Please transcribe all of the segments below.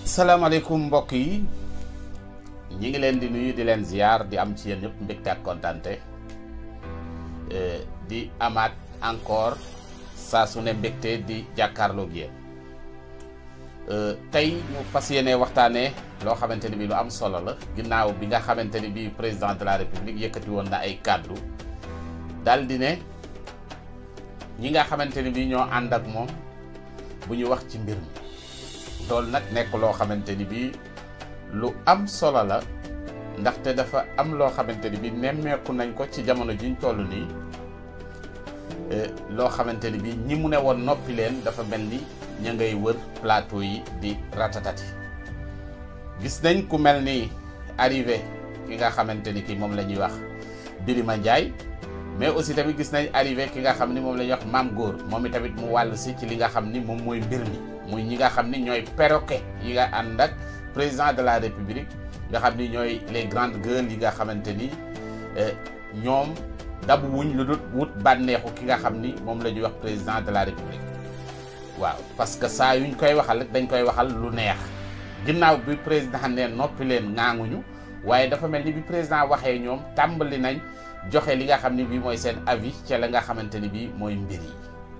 salaamaaleykum mbokk yi ñi ngi leen di nuyu di leen ziar di am ci yéen ñëpp mbégte ak kontante di amaat encore saa su ne mbégte di jàkkaarloog yéen tey ñu fas yéene waxtaanee loo xamante ni bi lu am solo la ginnaaw bi nga xamante ni bi président de la république yëkkati woon na ay kàddu daal di ne ñi nga xamante ni bi ñoo ànd ak moom bu ñu wax ci mbir mi loolu nag nekk loo xamante ni bii lu am solo la ndaxte dafa am loo xamante ni bii nemmeeku nañ ko ci jamono jiñ toll nii loo xamante ni bii ñi mu ne woon noppi leen dafa mel ni ña ngay wër plateau yi di ratatati. gis nañ ku mel ni arrivé ki nga xamante ni ki moom la ñuy wax Birima Ndiaye mais aussi tamit gis nañ arrivé ki nga xam ni moom la ñuy wax Mame Gor moom itamit mu wàll si ci li nga xam ni moom mooy mbir mi. muy ñi nga xam ni ñooy perroquet yi nga ànd ak président de la république nga xam ni ñooy les grandes gueules yi nga xamante ni ñoom dabu wuñ lu dul wut bànneexu ki nga xam ni moom la ñuy wax président de la république waaw parce que saa yuñ koy waxal rek dañ koy waxal lu neex ginnaaw bi président ne noppi leen ŋaaŋuñu waaye dafa mel ni bi président waxee ñoom tàmbali nañ joxe li nga xam ni bii mooy seen avis ca la nga xamante ni bii mooy mbir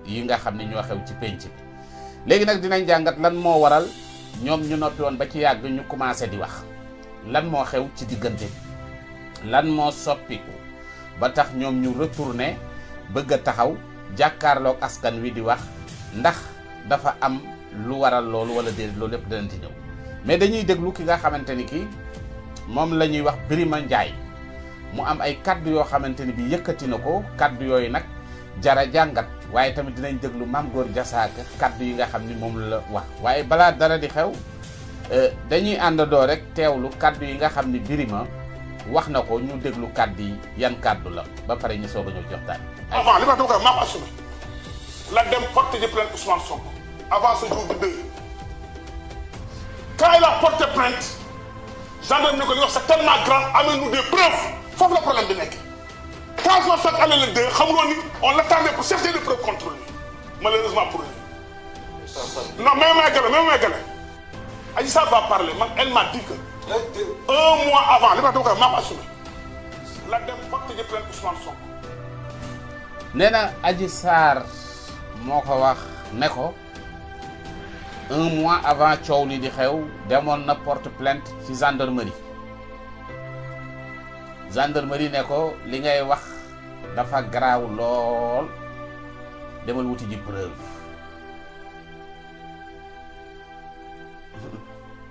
yi nga xam ni ñoo xew ci penc bi. léegi nag dinañ jàngat lan moo waral ñoom ñu noppi woon ba ci yàgg ñu commencé di wax lan moo xew ci diggante bi lan moo soppiku ba tax ñoom ñu retourné bëgg a taxaw jàkkaarloog askan wi di wax ndax dafa am lu waral loolu wala déedéet loolu lépp dinañ ci ñëw mais dañuy déglu ki nga xamante ni ki moom la ñuy wax Birima Ndiaye mu am ay kaddu yoo xamante ni bi yëkkati na ko kaddu yooyu nag jara jàngat waaye tamit dinañ déglu Mame Gor Diazaka kaddu yi nga xam ni moom la wax waaye balaa dara di xew dañuy àndandoo rek teewlu kaddu yi nga xam ni Birima wax na ko ñu déglu kaddu yi yan kaddu la ba pare ñu soog a ñëw joxtaan. avant li ma dama koy maa ko assumé la dem porter plainte Ousmane Sonko avant ce jour du 2 quand il a porté plainte gendarme ni ko li wax c'est tellement grand amène-nous des preuves foofu la problème bi nekk. Quand Ousmane Sonko allait le 2 xamuloon ni on l'attendait pour chercher des preuves contre lui malheureusement pour lui. non même may gën Adji Sarr va parler man elle m'a dit que. un mois avant li ma dama koy maa ko assumé la dem porter plainte Ousmane Sonko. nee na Adji Sarr moo ko wax ne ko un mois avant coow li di xew demoon na porte plainte ci gendarmerie ne ko li ngay wax dafa garaaw lool demal wuti ji preuve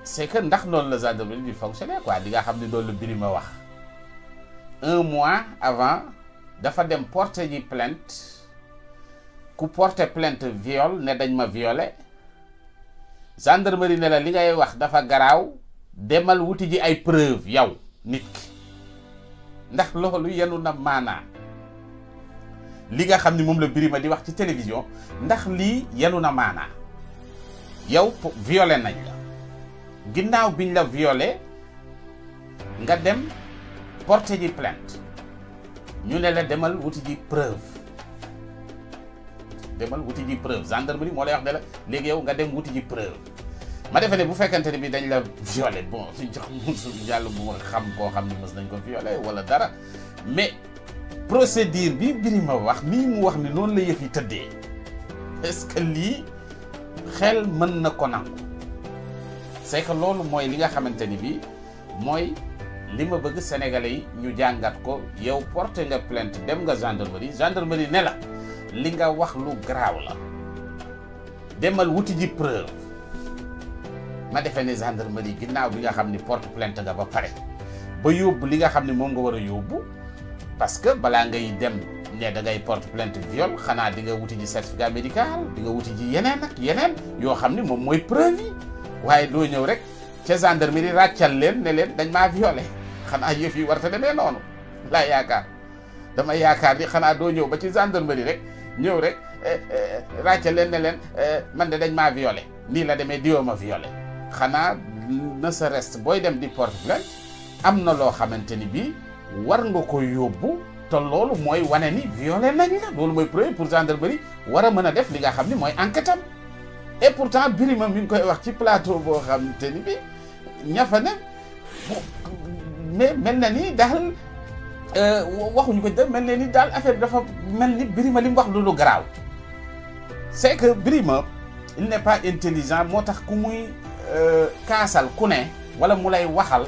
c'est que ndax noonu la gendarmerie di fonctionner quoi di nga xam ne loolu la Birima wax un mois avant dafa dem porter ji plainte ku porter plainte viol ne dañ ma violé gendarmerie ne la li ngay wax dafa garaaw demal wuti ji ay preuve yow nit ki ndax loolu yenu na maanaa li nga xam ni moom la Birima di wax ci télévision ndax lii yenu na maanaa yow violé nañ la ginnaaw biñ la violé nga dem porter ji plainte ñu ne la demal wuti ji preuve gendarmerie moo lay wax ne la léegi yow nga dem wuti ji preuve ma defe ne bu fekkente ne bi dañ la violé bon suñ jox musu yàlla bu ma xam koo xam ni mës nañ ko violé wala dara mais procédure bi Birima wax nii mu wax ni noonu la yëf yi tëddee est-ce que lii xel mën na ko nangu c'est que loolu mooy li nga xamante ni bi mooy li ma bëgg sénégalais yi ñu jàngat ko yow porté nga plainte dem nga gendarmerie ne la li nga wax lu garaaw la demal wuti ji preuve ma defee ne gendarmerie ginnaaw bi nga xam ni porte plainte nga ba pare ba yóbbu li nga xam ne moom nga war a yóbbu parce que balaa ngay dem ne da ngay porte plainte viol xanaa di nga wuti ji certificat médical di nga wuti ji yeneen ak yeneen yoo xam ni moom mooy preuve yi waaye doo ñëw rek ca gendarmerie ràccal leen ne leen dañ maa violé xanaa yëf yi war te demee noonu laa yaakaar dama yaakaar ni xanaa doo ñëw ba ci gendarmerie rek ñëw rek ràccal leen ne leen man de dañ maa violé nii la demee diwoo ma violé xanaa ne serait-ce booy dem di porte plainte am na loo xamante ni bii war nga ko yóbbu te loolu mooy wane ni violé nañ la loolu mooy preuve pour gendarmerie war a mën a def li nga xam ni mooy enquête am et pourtant Birima mi ngi koy wax ci plateau boo xam te ni bi ña fa ne mais mel na ni daal waxuñu ko de mel na ni daal affaire bi dafa mel ni Birima li mu wax lu garaaw c'est que Birima il n'est pas intelligent moo tax ku muy kaasal ku ne wala mu lay waxal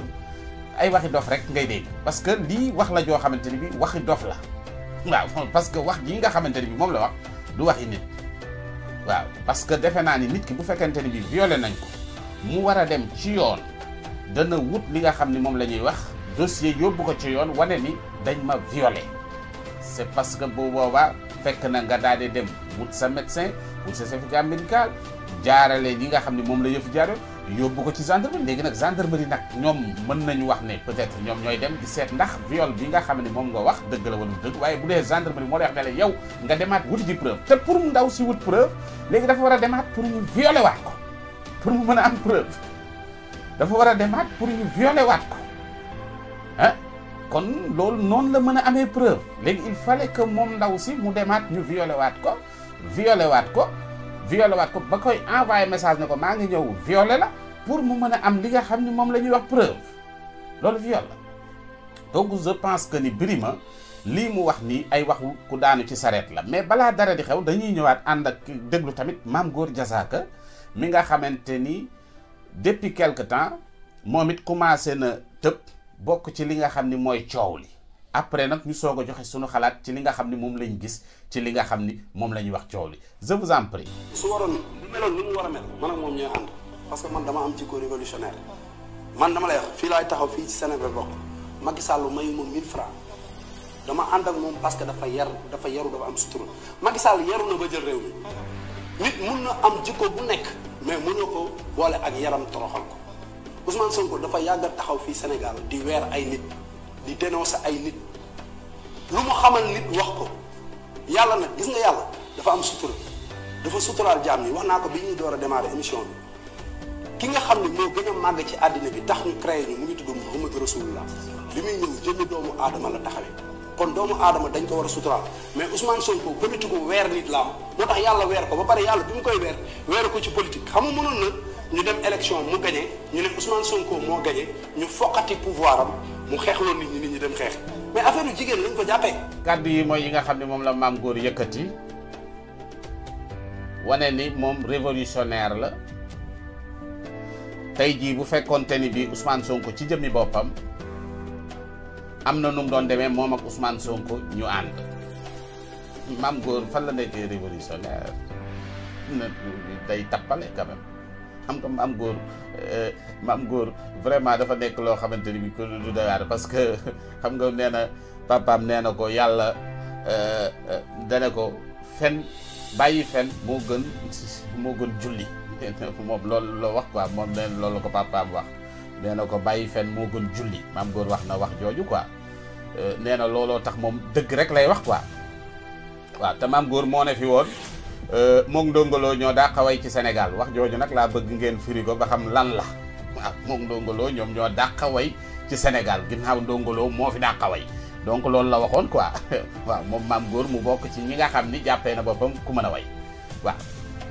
ay waxi dof rek ngay dégg parce que lii wax la joo xamante ni bi waxi dof la waaw parce que wax ji nga xamante ni bi moom la wax du waxi nit waaw parce que defe naa ni nit ki bu fekkente ni bi violé nañ ko mu war a dem ci yoon dana wut li nga xam ni moom la ñuy wax dossier yóbbu ko ci yoon wane ni dañ ma violé c'est parce que bu boobaa fekk na nga daal di dem wut sa médecin wut sa certificat médical jaarale li nga xam ni moom la yëf jaare yóbbu ko ci gendarmerie léegi nag gendarmerie nag ñoom mën nañu wax ne peut-être ñoom ñooy dem di seet ndax viol bi nga xam ne moom nga wax dëgg la wala du dëgg waaye bu dee gendarmerie moo lay wax ne la yow nga demaat wuti ji preuve te pour mu ndaw si wut preuve léegi dafa war a demaat pour ñu violer waat ko pour mu mën a am preuve dafa war a demaat pour ñu violer waat ko ah kon loolu noonu la mën a amee preuve léegi il fallait que moom ndaw si mu demaat ñu violer waat ko ba koy envoyé message ne ko maa ngi ñëw violé la pour mu mën a am li nga xam ni moom la ñuy wax preuve loolu viol la donc je pense que ni Birima lii mu wax nii ay waxu ku daanu ci sareet la mais balaa dara di xew dañuy ñëwaat ànd ak déglu tamit Mame Gor Diazaka mi nga xamante ni depuis quelque temps moom it commencé na tëb bokk ci li nga xam ni mooy coow li après nag ñu soog a joxe suñu xalaat ci li nga xam ni moom lañ gis ci li nga xam ni moom la ñuy wax coow li je vous en prie. su waroon bu meloon ni mu war a mel man ak moom ñooy ànd parce que man dama am jikko révolutionnaire man dama lay wax fii laay taxaw fii ci Sénégal bokk Macky Sall mayu ma 1000 francs dama ànd ak moom parce que dafa yaru dafa am sutura Macky Sall yaru na ba jël réew mi nit mun na am jikko bu nekk mais mënoo ko boole ak yaram toroxal ko Ousmane Sonko dafa yàgg a taxaw fii Sénégal di weer ay nit di dénoncer ay nit lu mu xamal nit wax ko yàlla nag gis nga yàlla dafa am sutura dafa suturaal jaam ñi wax naa ko bi ñuy door a démarrer émission bi ki nga xam ne moo gën a màgg ci àddina bi tax ñu créé ñu mu ngi tudd Muhammadu Rasulullah li muy ñëw jëmmi doomu aadama la taxawee kon doomu aadama dañ ko war a suturaal mais Ousmane Sonko politique ko weer nit la am moo tax yàlla weer ko ba pare yàlla bi mu koy weer ko ci politique xam nga mënoon na ñu dem élection mu gagné ñu ne Ousmane Sonko moo gagné ñu foqati pouvoir am mu xeexloo nit ñi dem xeex mais affaire yu jigéen lañ ko jàppee. kàddu yi mooy yi nga xam ne moom la Mame Gor yëkkati wane ni moom révolutionnaire la tey jii bu fekkoonte ni bi Ousmane Sonko ci jëmmi boppam am na nu mu doon demee moom ak Ousmane Sonko ñu ànd Mame Gor fan la nekkee révolutionnaire day tappale quand même xam nga Mame Gor vraiment dafa nekk loo xamante ni bi ko du dawaar parce que xam nga nee na papaam nee na ko yàlla dane ko fen bàyyi fen moo gën julli moom loolu la wax quoi moom nee na loolu la ko papaam wax nee na ko bàyyi fen moo gën julli Mame Gor wax na wax jooju quoi nee na looloo tax moom dëgg rek lay wax quoi waaw te Mame Gor moo ne fi woon moom Ndongo Lo ñoo dàq way ci Sénégal wax jooju nag laa bëgg ngeen firi ko ba xam lan la waaw moom Ndongo Lo ñoom ñoo dàq way ci Sénégal ginnaaw Ndongo Lo moo fi dàq way donc loolu la waxoon quoi waaw moom Mame Gor mu bokk ci ñi nga xam ni jàppee na boppam ku mën a way waaw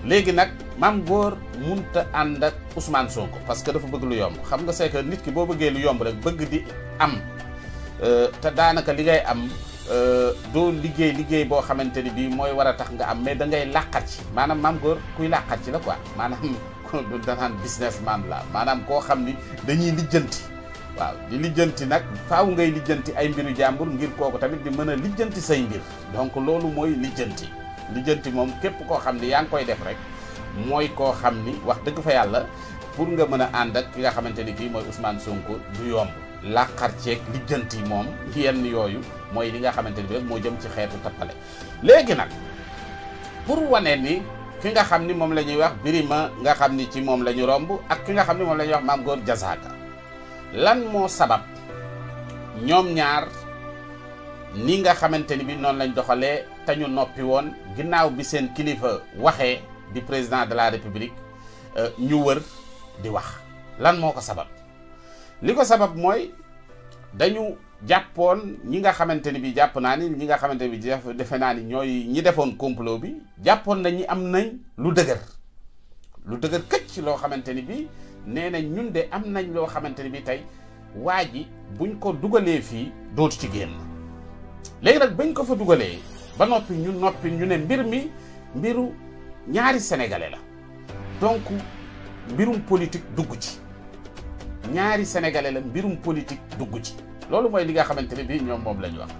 léegi nag Mame Gor munta ànd ak Ousmane Sonko parce que dafa bëgg lu yomb xam nga c'est que nit ki boo bëggee lu yomb rek bëgg di am te daanaka li ngay am doo liggéey boo xamante ni bii mooy war a tax nga am mais da ngay làqat ci maanaam Mame Gor kuy làqat ci la quoi maanaam danaan businessman la maanaam koo xam ni dañuy lijjanti waaw di lijjanti nag faaw ngay lijjanti ay mbiru jàmbur ngir kooku tamit di mën a lijjanti say mbir donc loolu mooy lijjanti moom képp koo xam ni yaa ngi koy def rek mooy koo xam ni wax dëgg fa yàlla pour nga mën a ànd ak ki nga xamante ni kii mooy Ousmane Sonko du yomb làqar ceeg lijjanti moom yenn yooyu mooy li nga xamante ni bi rek moo jëm ci xeetu tappale léegi nag pour wane ni ki nga xam ni moom la ñuy wax Birima nga xam ni ci moom la ñu romb ak ki nga xam ni moom la ñuy wax Mame Gor Diazaka lan moo sabab ñoom ñaar ni nga xamante ni bi noonu lañ doxalee te ñu noppi woon ginnaaw bi seen kilifa waxee di président de la république ñu wër di wax lan moo ko sabab li ko sabab mooy dañu jàppoon ñi nga xamante ni bi jàpp naa ni ñi nga xamante ni bi defe naa ni ñooy ñi defoon complot bi jàppoon na ñi am nañ lu dëgër lu dëgër këcc loo xamante ni bii nee na ñun de am nañ loo xamante ni bii tey waa ji buñ ko dugalee fii dootu ci génn. léegi nag bañ ko fa dugalee ba noppi ñu ne mbir mi mbiru ñaari sénégalais la donc mbirum politique dugg ci ñaari sénégalais la mbirum politique dugg ci loolu mooy li nga xamante ne bii ñoom moom la ñu wax.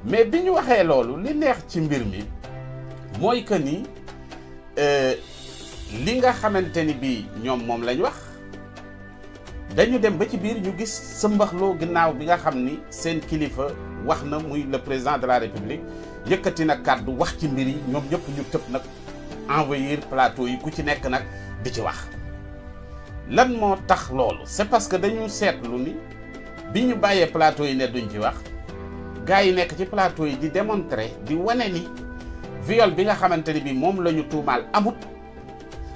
mais bi ñu waxee loolu li neex ci mbir mi mooy que ni li nga xamante ni bii ñoom moom lañ wax dañu dem ba ci biir ñu gis sëmbaxloo ginnaaw bi nga xam ni seen kilifa wax na muy le président de la république yëkkati na kàddu wax ci mbir yi ñoom ñëpp ñu tëb nag envahir plateau yi ku ci nekk nag di ci wax. lan moo tax loolu c'est parce que dañu seetlu ni bi ñu bàyyee plateau yi ne duñ ci wax gars yi nekk ci plateau yi di démontrer di wane ni viol bi nga xamante ni bii moom la ñu tuumaal amut.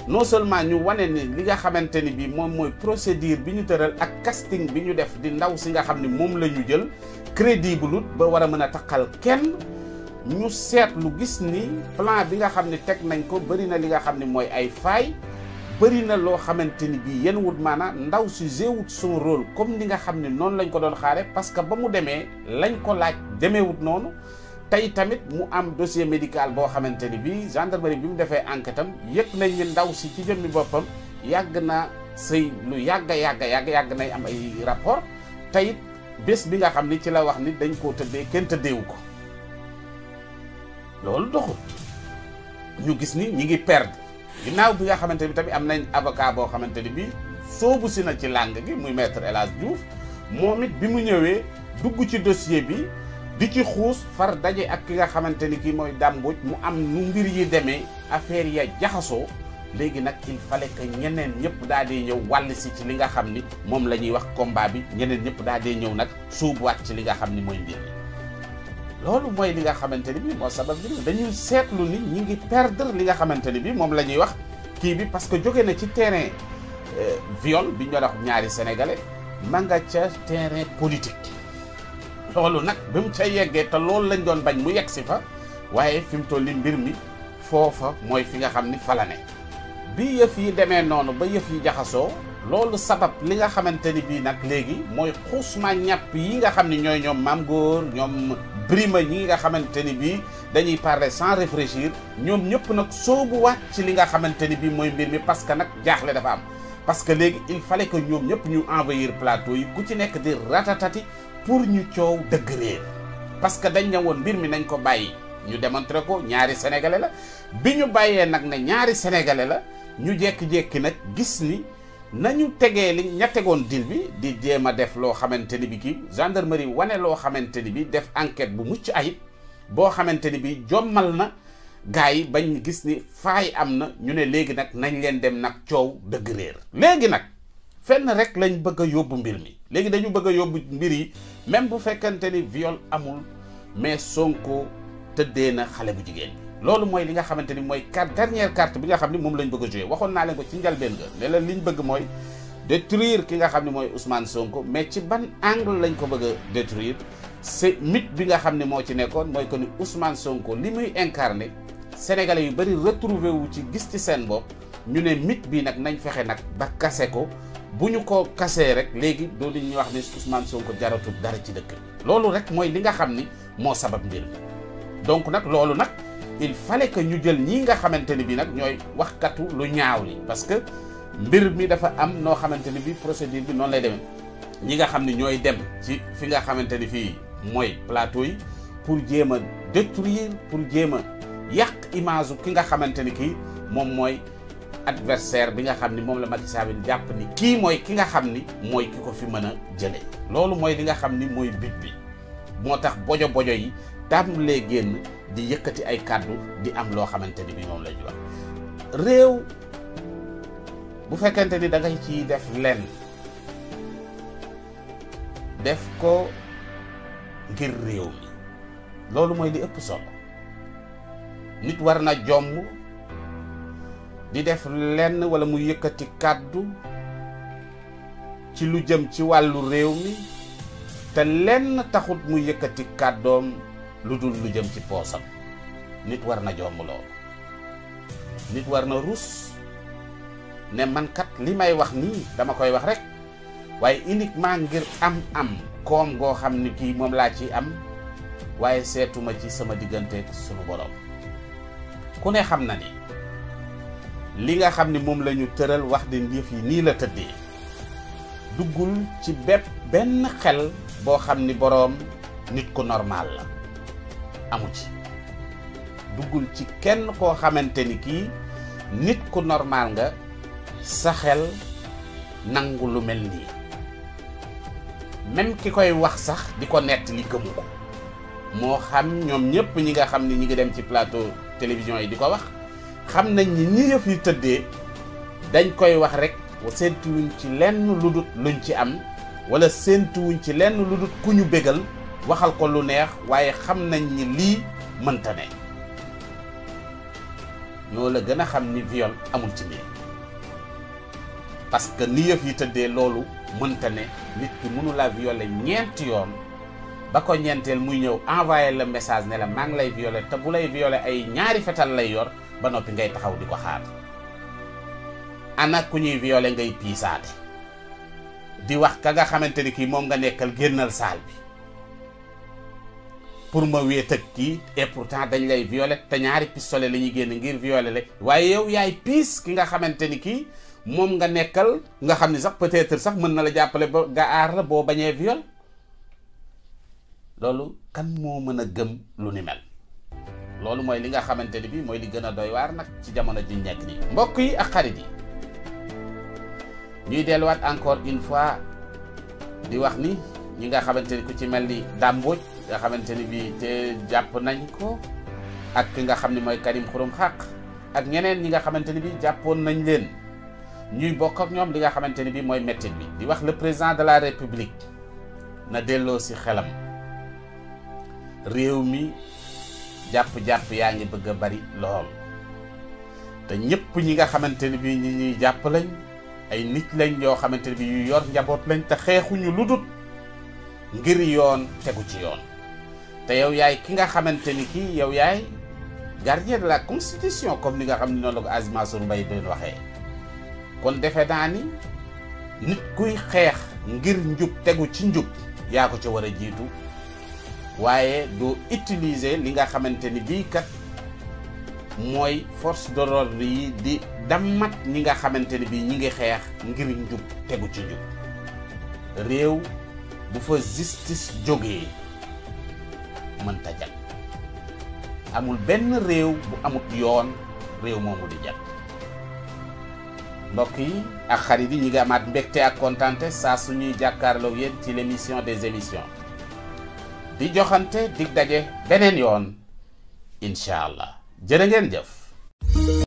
non seulement ñu wane ni li nga xamante ni bii moom mooy procédure bi ñu tëral ak casting bi ñu def di ndaw si nga xam ni moom la ñu jël crédible ba war a mën a taqal kenn ñu seetlu gis ni plan bi nga xam ne teg nañ ko bëri na li nga xam ne mooy ay failles bëri na loo xamante ni bii yéen wut maanaam ndaw si jéewut son rôle comme ni nga xam ne noonu lañ ko doon xaare parce que ba mu demee lañ ko laaj demeewut noonu. tey tamit mu am dossier médical boo xamante ni bii gendarmerie bi mu defee enquête am yëg nañ ni ndaw si ci jëmmi boppam yàgg na sëy lu yàgg nay am ay rapport tey bés bi nga xam ni ci la wax ni dañ koo tëddee kenn tëddeewu ko loolu doxul ñu gis ni ñi ngi perdre ginnaaw bi nga xamante ni tamit am nañ avocat boo xamante ni bii soobu si na ci langue gi muy maître El Hadj Diouf moom it bi mu ñëwee dugg ci dossier bi di ci xuus far daje ak ki nga xamante ni kii mooy Dame Mbodj mu am nu mbir yi demee affaire ya jaxasoo léegi nag il fallait que ñeneen ñëpp daal di ñëw wàll si ci li nga xam ni moom la ñuy wax combat bi ñeneen ñëpp daal di ñëw nag suubuwaat ci li nga xam ni mooy mbir mi loolu mooy li nga xamante ni bii moo sabab bi dañuy seetlu ni ñi ngi perdre li nga xamante ni bii moom la ñuy wax kii bi parce que jóge na ci terrain viol bi ñu wax ñaari sénégalais ma nga ca terrain politique. loolu nag bi mu ca yeggee te loolu lañ doon bañ mu yegg si fa waaye fi mu toll ni mbir mi foofa mooy fi nga xam ni fa la ne bi yëf yi demee noonu ba yëf yi jaxasoo loolu sabab li nga xamante ni bii nag léegi mooy xuusma ñàpp yi nga xam ni ñooy ñoom Mame Gor ñoom Birima ñi nga xamante ni bii dañuy parler sans réfléchir ñoom ñëpp nag soobuwaat ci li nga xamante ni bii mooy mbir mi parce que nag jaaxle dafa am parce que léegi il fallait que ñoom ñëpp ñu envahir plateau yi ku ci nekk di ratatati pour ñu coow dëgg réer parce que dañ ne woon mbir mi nañ ko bàyyi ñu démontré ko ñaari sénégalais la bi ñu bàyyee nag ne ñaari sénégalais la ñu jékki-jékki nag gis ni nañu tegee li ña tegoon dil bi di jéem a def loo xamante ni bi kii gendarmerie wane loo xamante ni bi def enquête bu mucc ayib boo xamante ni bi jommal na gars yi bañ gis ni faay am na ñu ne léegi nag nañ leen dem nag coow dëgg réer léegi nag fenn rek lañ bëgg a yóbbu mbir mi léegi dañu bëgg a yóbbu mbir yi même bu fekkante ni viol amul mais Sonko tëddee na xale bu jigéen bi loolu mooy li nga xamante ni mooy dernière carte bi nga xam ni moom lañ bëgg a jouer waxoon naa leen ko ci njalbeen ga ne la liñ bëgg mooy détruire ki nga xam ni mooy Ousmane Sonko mais ci ban angle lañ ko bëgg a détruire c'est mythe bi nga xam ni moo ci nekkoon mooy que ni Ousmane Sonko li muy incarné sénégalais yu bëri retrouvé wu ci gis ci seen bopp ñu ne mythe bi nag nañ fexe nag ba kase ko bu ñu ko kasee rek léegi doo li ñuy wax ni Ousmane Sonko jaratul dara ci dëkk bi loolu rek mooy li nga xam ni moo sabab mbir mi donc nag loolu nag il fallait que ñu jël ñii nga xamante ni bi nag ñooy waxkatu lu ñaaw li parce que mbir mi dafa am noo xamante ni bi procédure bi noonu lay demee ñi nga xam ni ñooy dem ci fi nga xamante ni fii mooy plateau yi pour jéem a détruire pour jéem a yàq image ki nga xamante ni kii moom mooy adversaire bi nga xam ni moom la Macky Sall jàpp ni kii mooy ki nga xam ni mooy ki ko fi mën a jëlee loolu mooy li nga xam ni mooy bit bi moo tax bojo yi tàmbalee génn di yëkkati ay kàddu di am loo xamante ni bi moom la ñu wax réew bu fekkente ni da ngay ciy def lenn def ko ngir réew mi loolu mooy li ëpp solo nit war na jomm di def lenn wala mu yëkkati kàddu ci lu jëm ci wàllu réew mi te lenn taxut mu yëkkati kàddoom lu dul lu jëm ci poosam nit war na jomm loolu nit war na rus ne man kat li may wax nii dama koy wax rek waaye uniquement ngir am koom goo xam ni kii moom laa ci am waaye seetuma ci sama diggante sunu borom. ku ne xam na ni li nga xam ni moom la ñu tëral wax di yëf yi nii la tëddee duggul ci benn xel boo xam ni boroom nit ku normal la amu ci. duggul ci kenn koo xamante ni kii nit ku normal nga sa xel nangu lu mel nii même ki koy wax sax di ko nett li gëmu ko moo xam ñoom ñëpp ñi nga xam ni ñi ngi dem ci plateau télévision yi di ko wax xam nañ ni ñi yëf yi tëddee dañ koy wax rek séentuwuñ ci lenn lu dut luñ ci am wala séentuwuñ ci lenn lu dut ku ñu bégal waxal ko lu neex waaye xam nañ ni lii mënta ne. ñoo la gën a xam ni viol amul ci mbir parce que ni yëf yi tëddee loolu mënta ne nit ki mënu la violer ñeenti yoon ba ko ñeenteel muy ñëw envoyer le message ne la maa ngi lay violer te bu lay violer ay ñaari fetal lay yor ba noppi ngay taxaw di ko xaar. ana ku ñuy violer ngay piisaate di wax ka nga xamante ni kii moom nga nekkal génnal saal bi pour ma wéet ak kii et pourtant dañ lay violer te ñaari pistolet la ñuy génn ngir violer la waaye yow yaay piis ki nga xamante ni kii moom nga nekkal nga xam ni sax peut-être sax mën na la jàppale ba nga aar la boo bañee viol. loolu kan moo mën a gëm lu ni mel. loolu mooy li nga xamante ni bii mooy li gën a doy waar nag ci jamono ji nekk nii. mbokk yi ak xarit yi ñuy delluwaat encore une fois di wax ni ñi nga xamante ni ku ci mel ni Dame Mbodj nga xamante ni bii te jàpp nañ ko ak ki nga xam ne mooy Karim Xurum Xaq ak ñeneen ñi nga xamante ni bii jàppoon nañ leen ñuy bokk ak ñoom li nga xamante ni bii mooy mettit bi di wax le président de la république na delloo si xelam. réew mi jàpp-jàpp yaa ngi bëgg a bari lool te ñëpp ñi nga xamante ni bii ñi ñuy jàpp lañ ay nit lañ yoo xamante ni bii yu yor njaboot lañ te xeexuñu lu dut ngir yoon tegu ci yoon te yow yaay ki nga xamante ni kii yow yaay gardien de la constitution comme ni nga xam ni noonu la ko Aziz Mansour Mbaye doon waxee. kon defe naa ni nit kuy xeex ngir njub tegu ci njub yaa ko ca war a jiitu waaye doo utiliser li nga xamante ni bii kat mooy force de l'ordre yi di dammat ñi nga xamante ni bii ñi ngi xeex ngir njub tegu ci njub. réew bu fa justice jógee mënta jag amul benn réew bu amut yoon réew moomu di jag. mbokk yi ak xarit yi ñi ngi amaat mbégte ak kontante saa suñuy jàkkaarloo yéen ci l'émission des émissions di joxante dig daje beneen yoon incha allah jërë ngeen jëf.